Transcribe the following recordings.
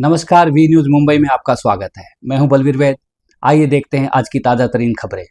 नमस्कार, V news Mumbai में आपका स्वागत है। मैं हूं बलवीर वैद। आइए देखते हैं आज की ताजा तरीन खबरें।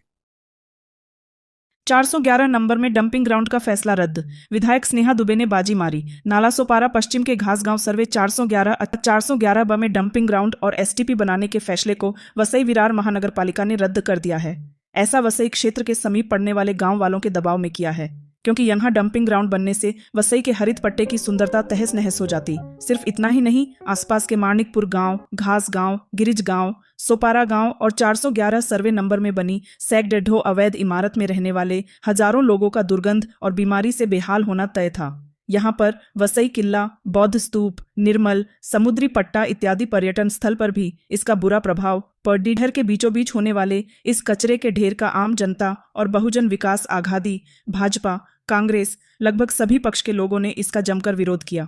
411 नंबर में डंपिंग ग्राउंड का फैसला रद्द। विधायक स्नेहा दुबे ने बाजी मारी। नालासोपारा पश्चिम के घासगांव सर्वे 411 ब में डंपिंग ग्राउंड और एसटीपी बनाने के फैसले को वसई विरार महानगर पालिका ने रद्द कर दिया है। ऐसा वसई क्षेत्र के समीप पड़ने वाले गांव वालों के दबाव में किया है, क्योंकि यहां डंपिंग ग्राउंड बनने से वसई के हरित पट्टे की सुंदरता तहस नहस हो जाती। सिर्फ इतना ही नहीं, आसपास के माणिकपुर गांव, घास गांव, गिरिज गांव, सोपारा गांव और 411 सर्वे नंबर में बनी सैकड़ों अवैध इमारत में रहने वाले हजारों लोगों का दुर्गंध और बीमारी से बेहाल होना तय था। यहाँ पर वसई किला, बौद्ध स्तूप, निर्मल, समुद्री पट्टा इत्यादि पर्यटन स्थल पर भी इसका बुरा प्रभाव पड़। शहर के बीचों बीच होने वाले इस कचरे के ढेर का आम जनता और बहुजन विकास आघाड़ी, भाजपा, कांग्रेस, लगभग सभी पक्ष के लोगों ने इसका जमकर विरोध किया।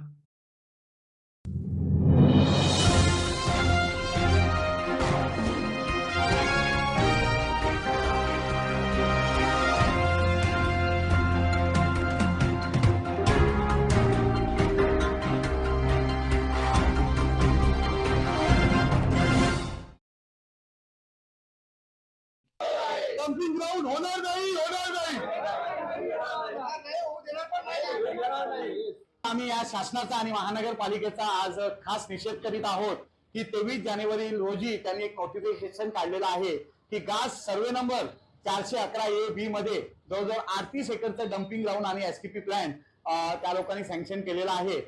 डंपिंग ग्राउंड होणार नाही. आम्ही या शासनाचा आणि महानगरपालिकेचा आज खास निषेध करीत आहोत की 23 जानेवारी रोजी त्यांनी एक नोटिफिकेशन काढलेलं आहे की गास सर्वे नंबर 411A-B मध्ये जवळजवळ 38 एकरचं डंपिंग ग्राउंड आणि एसटीपी प्लॅन त्या लोकांनी सँक्शन केलेला आहे,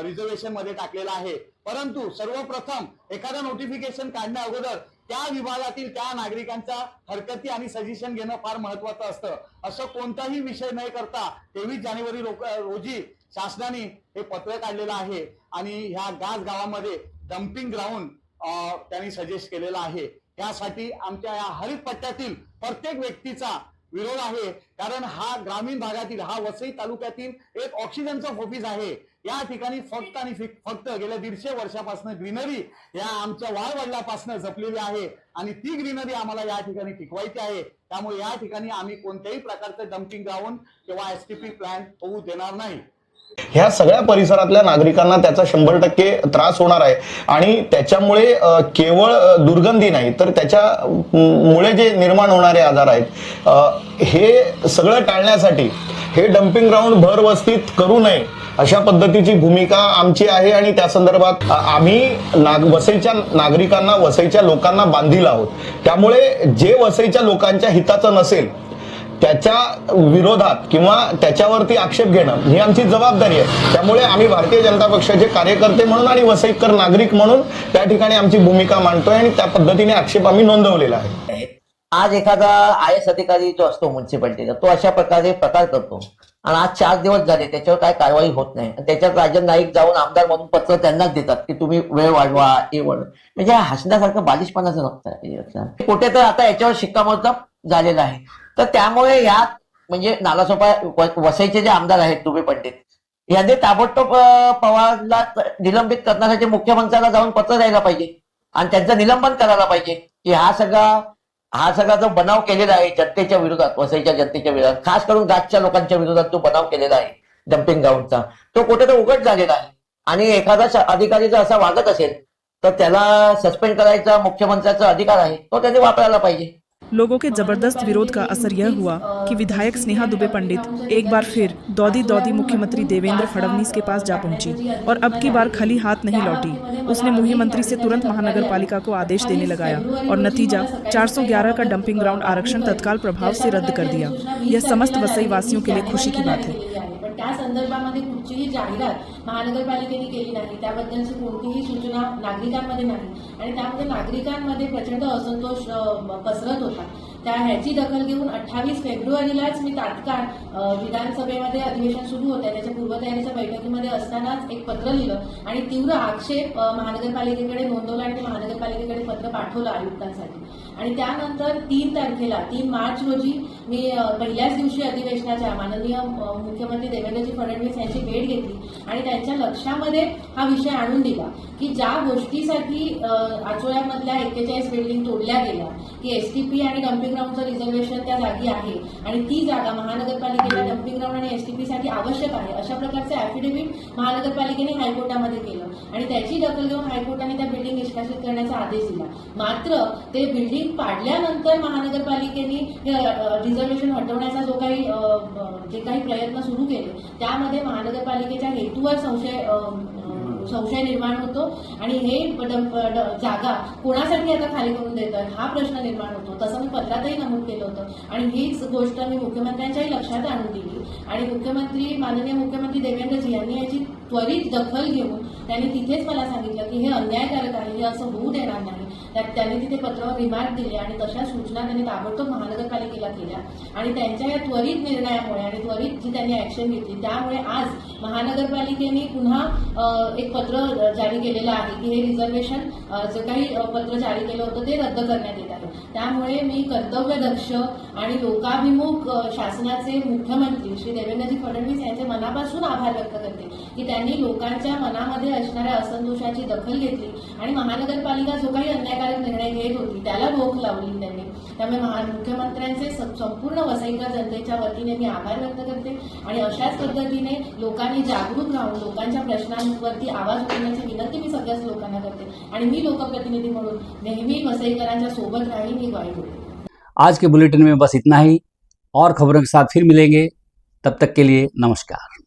रिझर्वेशन मध्ये टाकलेला आहे. परंतु सर्वप्रथम एखादा नोटिफिकेशन काढण्या अगोदर त्या विभागातील त्या नागरिकांचा हरकती आणि सजेशन घेणं फार महत्वाचं असतं. असं कोणताही विषय न करता 23 जानेवारी रोजी शासनाने हे पत्र काढलेलं आहे आणि ह्या गास गावामध्ये डंपिंग ग्राउंड त्यांनी सजेस्ट केलेला आहे. यासाठी आमच्या या हरित पट्ट्यातील प्रत्येक व्यक्तीचा विरोध आहे, कारण हा ग्रामीण भागातील, हा वसई तालुक्यातील एक ऑक्सिजनचा ऑफिस आहे. या ठिकाणी फक्त आणि फक्त गेल्या 150 वर्षापासून ग्रीनरी या आमच्या वाडवडिलांपासून जपलेली आहे आणि ती ग्रीनरी आम्हाला या ठिकाणी टिकवायची आहे. त्यामुळे या ठिकाणी आम्ही कोणत्याही प्रकारचं डंपिंग ग्राउंड किंवा एसटीपी प्लॅन होऊ देणार नाही. ह्या सगळ्या परिसरातल्या नागरिकांना त्याचा 100% त्रास होणार आहे आणि त्याच्यामुळे केवळ दुर्गंधी नाही तर त्याच्यामुळे जे निर्माण होणारे आजार आहेत, हे सगळं टाळण्यासाठी हे डंपिंग ग्राउंड भरवस्तीत करू नये अशा पद्धतीची भूमिका आमची आहे आणि त्या संदर्भात आम्ही वसईच्या नागरिकांना, वसईच्या लोकांना बांधील आहोत. त्यामुळे जे वसईच्या लोकांच्या हिताचं नसेल त्याच्या विरोधात किंवा त्याच्यावरती आक्षेप घेणं ही आमची जबाबदारी आहे. त्यामुळे आम्ही भारतीय जनता पक्षाचे कार्यकर्ते म्हणून आणि वसईकर नागरिक म्हणून त्या ठिकाणी आमची भूमिका मांडतोय आणि त्या पद्धतीने आक्षेप आम्ही नोंदवलेला आहे. आज एखादा IAS अधिकारी जो असतो म्युन्सिपालिटीचा, तो अशा प्रकारे प्रकार करतो आणि आज 4 दिवस झाले त्याच्यावर काय कारवाई होत नाही. त्याच्यात राजन नाईक जाऊन आमदार म्हणून पत्र त्यांनाच देतात की तुम्ही वेळ वाढवा, हे वाढवा. म्हणजे हसण्यासारखं बालिशपणाचं नसतं. कुठे तर आता याच्यावर शिक्कामोर्तब झालेला आहे. तर त्यामुळे या म्हणजे नालासोपा वसईचे जे आमदार आहेत दुबे पंडित यांनी ताबडतोब पवारला निलंबित करण्यासाठी मुख्यमंत्र्याला जाऊन पत्र द्यायला पाहिजे आणि त्यांचं निलंबन करायला पाहिजे की हा सगळा जो बनाव केलेला आहे जनतेच्या विरोधात, वसईच्या जनतेच्या विरोधात, खास करून गाचच्या लोकांच्या विरोधात जो बनाव केलेला आहे डम्पिंग ग्राउंडचा, तो कुठेतरी उघड झालेला आहे. आणि एखादा अधिकारी जर असा वागत असेल तर त्याला सस्पेंड करायचा मुख्यमंत्र्याचा अधिकार आहे, तो त्यांनी वापरायला पाहिजे. लोगों के जबरदस्त विरोध का असर यह हुआ कि विधायक स्नेहा दुबे पंडित एक बार फिर दौदी मुख्यमंत्री देवेंद्र फडणवीस के पास जा पहुंची और अब की बार खाली हाथ नहीं लौटी. उसने मुख्यमंत्री से तुरंत महानगर पालिका को आदेश देने लगाया और नतीजा 411 का डंपिंग ग्राउंड आरक्षण तत्काल प्रभाव से रद्द कर दिया. यह समस्त वसई वासियों के लिए खुशी की बात है. पण त्या संदर्भामध्ये कुठचीही जाहिरात महानगरपालिकेने केली नाही, त्याबद्दलची कोणतीही सूचना नागरिकांमध्ये नाही आणि त्यामध्ये नागरिकांमध्ये प्रचंड असंतोष पसरत होता. ह्याची दखल घेऊन 28 फेब्रुवारीलाच मी तात्काळ विधानसभेमध्ये अधिवेशन सुरू होतं त्याच्या पूर्वतयारीच्या बैठकीमध्ये असतानाच एक पत्र लिहिलं आणि तीव्र आक्षेप महानगरपालिकेकडे नोंदवला आणि ते महानगरपालिकेकडे पत्र पाठवलं आयुक्तांसाठी. आणि त्यानंतर 3 मार्च रोजी मी पहिल्याच दिवशी अधिवेशनाच्या माननीय मुख्यमंत्री देवेंद्रजी फडणवीस यांची भेट घेतली आणि त्यांच्या लक्षामध्ये हा विषय आणून दिला की ज्या गोष्टीसाठी आचोळ्यामधल्या 41 बिल्डिंग तोडल्या गेल्या की एसटीपी आणि डंपिंग डम्पिंग ग्राउंडचं रिझर्वेशन त्या जागी आहे आणि ती जागा महानगरपालिकेला डम्पिंग ग्राउंड आणि एसटीपी साठी आवश्यक आहे, अशा प्रकारचे ऍफिडेव्हिट महानगरपालिकेने हायकोर्टामध्ये केलं आणि त्याची दखल घेऊन हायकोर्टाने त्या बिल्डिंग निष्कासित करण्याचा आदेश दिला. मात्र ते बिल्डिंग पाडल्यानंतर महानगरपालिकेने रिझर्वेशन हटवण्याचा जो काही जे काही प्रयत्न सुरू केले त्यामध्ये महानगरपालिकेच्या हेतूवर संशय निर्माण होतो आणि हे जागा कोणासाठी आता खाली करून देत हा प्रश्न निर्माण होतो. तसं मी पत्रातही नमूद केलं होतं आणि हीच गोष्ट मी मुख्यमंत्र्यांच्याही लक्षात आणून दिली आणि माननीय मुख्यमंत्री देवेंद्रजी यांनी याची त्वरित दखल घेऊन त्यांनी तिथेच मला सांगितलं की हे अन्यायकारक आहे, हे असं होऊ देणार नाही. त्यांनी तिथे पत्रावर रिमार्क दिले आणि तशा सूचना त्यांनी ताबडतोब महानगरपालिकेला केल्या आणि त्यांच्या या त्वरित निर्णयामुळे आणि त्वरित जी त्यांनी ऍक्शन घेतली त्यामुळे आज महानगरपालिकेने पुन्हा एक पत्र जारी केलेलं आहे की हे रिझर्वेशन जे काही पत्र जारी केलं होतं ते रद्द करण्यात येत आहे. त्यामुळे मी कर्तव्यदक्ष आणि लोकाभिमुख शासनाचे मुख्यमंत्री श्री देवेंद्रजी फडणवीस यांचे मनापासून आभार व्यक्त करते की त्यांनी लोकांच्या मनामध्ये असणाऱ्या असंतोषाची दखल घेतली आणि महानगरपालिका जो काही अन्यायकारक निर्णय घेत होती त्याला रोख लावली त्यांनी. त्यामुळे मुख्यमंत्र्यांचे संपूर्ण वसईकर जनतेच्या वतीने मी आभार व्यक्त करते आणि अशाच पद्धतीने लोकांनी जागरूक राहून लोकांच्या प्रश्नांवरती आवाज उठवण्याची विनंती मी सगळ्याच लोकांना करते आणि मी लोकप्रतिनिधी म्हणून नेहमी वसईकरांच्या सोबत राहीन ही ग्वाही देते. आज के बुलेटिन में बस इतना ही, और खबरों के साथ फिर मिलेंगे. तब तक के लिए नमस्कार.